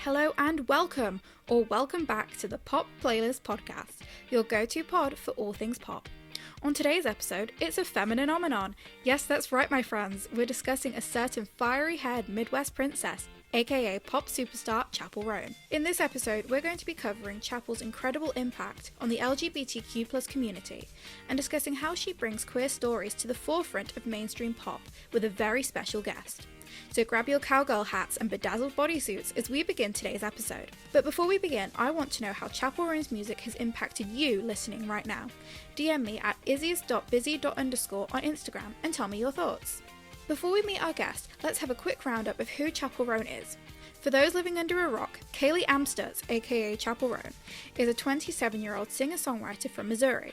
Hello and welcome, or welcome back to the Pop Playlist Podcast, your go-to pod for all things pop. On today's episode, it's a Femininominon. Yes, that's right, my friends. We're discussing a certain fiery-haired Midwest princess, aka pop superstar Chappell Roan. In this episode, we're going to be covering Chappell's incredible impact on the LGBTQ+ community and discussing how she brings queer stories to the forefront of mainstream pop with a very special guest. So grab your cowgirl hats and bedazzled bodysuits as we begin today's episode. But before we begin, I want to know how Chappell Roan's music has impacted you listening right now. DM me at izzies.busy._ on Instagram and tell me your thoughts. Before we meet our guest, let's have a quick roundup of who Chappell Roan is. For those living under a rock, Kaylee Amstutz, aka Chappell Roan, is a 27-year-old singer-songwriter from Missouri.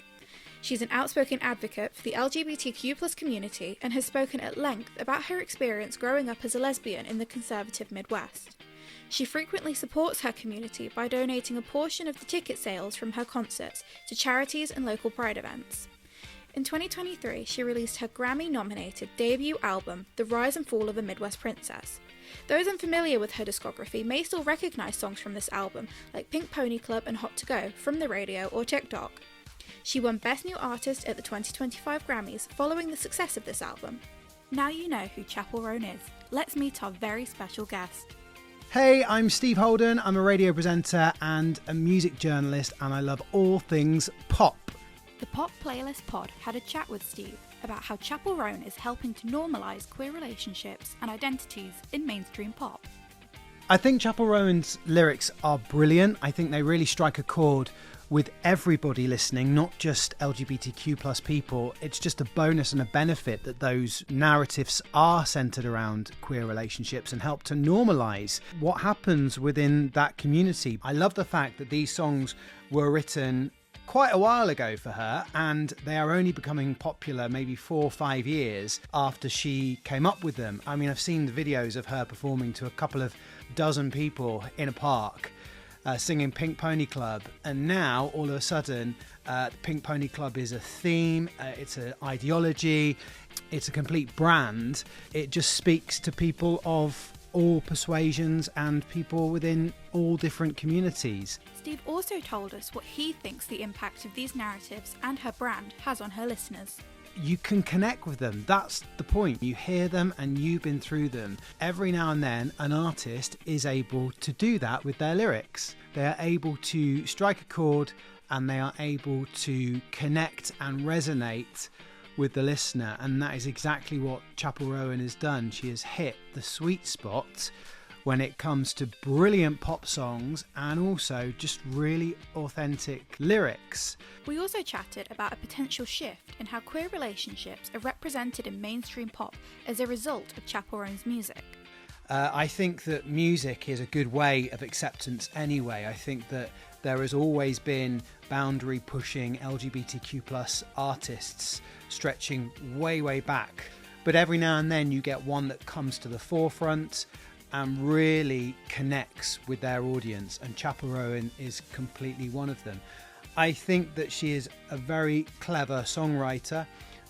She's an outspoken advocate for the LGBTQ+ community and has spoken at length about her experience growing up as a lesbian in the conservative Midwest. She frequently supports her community by donating a portion of the ticket sales from her concerts to charities and local pride events. In 2023, she released her Grammy-nominated debut album, The Rise and Fall of a Midwest Princess. Those unfamiliar with her discography may still recognise songs from this album, like Pink Pony Club and Hot to Go, from the radio or TikTok. She won Best New Artist at the 2025 Grammys following the success of this album. Now you know who Chappell Roan is. Let's meet our very special guest. Hey, I'm Steve Holden. I'm a radio presenter and a music journalist, and I love all things pop. The Pop Playlist Pod had a chat with Steve about how Chappell Roan is helping to normalise queer relationships and identities in mainstream pop. I think Chappell Roan's lyrics are brilliant. I think they really strike a chord with everybody listening, not just LGBTQ+ people. It's just a bonus and a benefit that those narratives are centred around queer relationships and help to normalise what happens within that community. I love the fact that these songs were written quite a while ago for her, and they are only becoming popular maybe 4 or 5 years after she came up with them. I mean, I've seen the videos of her performing to a couple of dozen people in a park, singing Pink Pony Club, and now all of a sudden Pink Pony Club is a theme, it's an ideology, it's a complete brand. It just speaks to people of all persuasions and people within all different communities. Steve also told us what he thinks the impact of these narratives and her brand has on her listeners. You can connect with them. That's the point. You hear them and you've been through them. Every now and then, an artist is able to do that with their lyrics. They are able to strike a chord and they are able to connect and resonate with the listener. And that is exactly what Chappell Roan has done. She has hit the sweet spot when it comes to brilliant pop songs and also just really authentic lyrics. We also chatted about a potential shift in how queer relationships are represented in mainstream pop as a result of Chappell Roan's music. I think that music is a good way of acceptance anyway. I think that there has always been boundary-pushing LGBTQ+ artists stretching way, way back. But every now and then you get one that comes to the forefront and really connects with their audience, and Chappell Roan is completely one of them. I think that she is a very clever songwriter.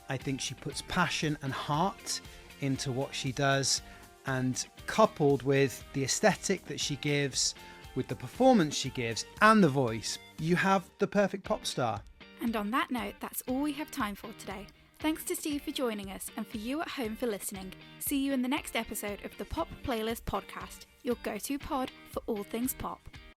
I think she puts passion and heart into what she does, and coupled with the aesthetic that she gives, with the performance she gives and the voice, you have the perfect pop star. And on that note, that's all we have time for today. Thanks to Steve for joining us and for you at home for listening. See you in the next episode of the Pop Playlist Podcast, your go-to pod for all things pop.